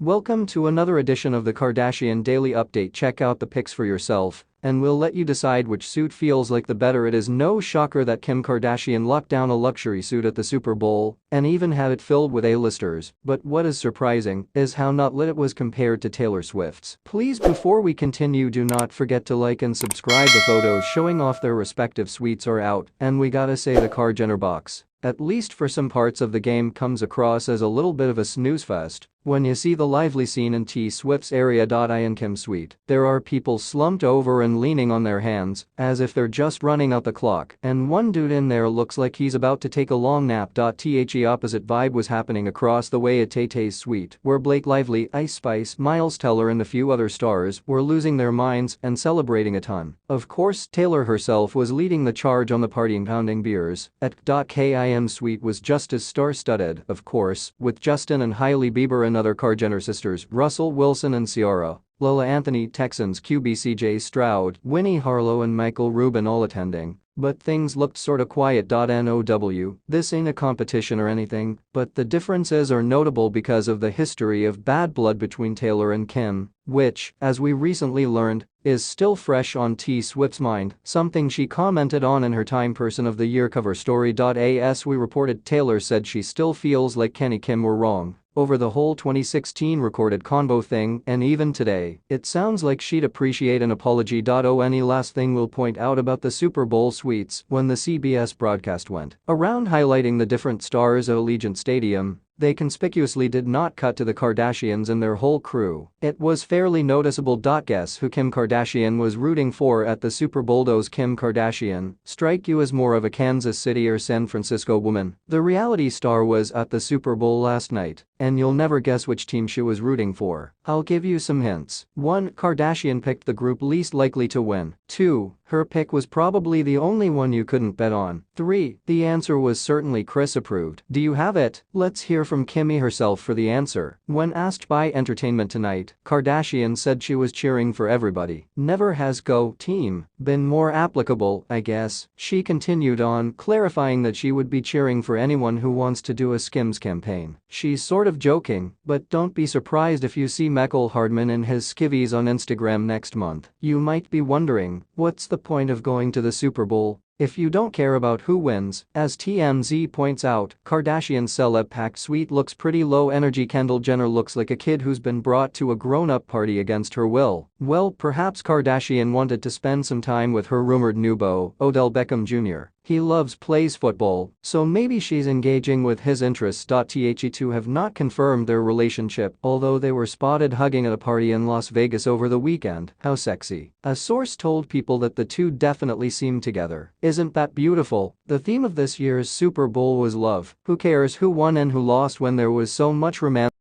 Welcome to another edition of the Kardashian Daily Update. Check out the pics for yourself, and we'll let you decide which suit feels like the better. It is no shocker that Kim Kardashian locked down a luxury suit at the Super Bowl and even had it filled with A-listers, but what is surprising is how not lit it was compared to Taylor Swift's. Please, before we continue, do not forget to like and subscribe. The photos showing off their respective suites are out, and we gotta say the KarJenner box, at least for some parts of the game, comes across as a little bit of a snooze fest. When you see the lively scene in T Swift's area.I and Kim's suite, there are people slumped over and leaning on their hands as if they're just running out the clock, and one dude in there looks like he's about to take a long nap.The opposite vibe was happening across the way at Tay Tay's suite, where Blake Lively, Ice Spice, Miles Teller and a few other stars were losing their minds and celebrating a ton. Of course, Taylor herself was leading the charge on the partying, pounding beers. At Kim's suite was just as star-studded, of course, with Justin and Hailey Bieber and other KarJenner sisters, Russell, Wilson and Ciara, Lola Anthony, Texans QB C.J, Stroud, Winnie, Harlow and Rubin all attending. But things looked sorta quiet.Now. This ain't a competition or anything, but the differences are notable because of the history of bad blood between Taylor and Kim, which, as we recently learned, is still fresh on T Swift's mind, something she commented on in her Time Person of the Year cover story.As. We reported Taylor said she still feels like Kim were wrong over the whole 2016 recorded convo thing, and even today, it sounds like she'd appreciate an apology.One. Last thing we'll point out about the Super Bowl suites: when the CBS broadcast went around highlighting the different stars at Allegiant Stadium, they conspicuously did not cut to the Kardashians and their whole crew. It was fairly noticeable.Guess who Kim Kardashian was rooting for at the Super BowlDoes Kim Kardashian strike you as more of a Kansas City or San Francisco woman? The reality star was at the Super Bowl last night, and you'll never guess which team she was rooting for. I'll give you some hints. 1. Kardashian picked the group least likely to win. 2. Her pick was probably the only one you couldn't bet on. 3. The answer was certainly Kris-approved. Do you have it? Let's hear from Kimmy herself for the answer. When asked by Entertainment Tonight, Kardashian said she was cheering for everybody. Never has "Go Team" been more applicable, I guess. She continued on, clarifying that she would be cheering for anyone who wants to do a Skims campaign. She's sort of joking, but don't be surprised if you see Michael Hardman in his skivvies on Instagram next month. You might be wondering, what's the point of going to the Super Bowl if you don't care about who wins? As TMZ points out, Kardashian's celeb-packed suite looks pretty low-energy. Kendall Jenner looks like a kid who's been brought to a grown-up party against her will. Well, perhaps Kardashian wanted to spend some time with her rumored new beau, Odell Beckham Jr. He plays football, so maybe she's engaging with his interests. The two have not confirmed their relationship, although they were spotted hugging at a party in Las Vegas over the weekend. How sexy. A source told People that the two definitely seem together. Isn't that beautiful? The theme of this year's Super Bowl was love. Who cares who won and who lost when there was so much romance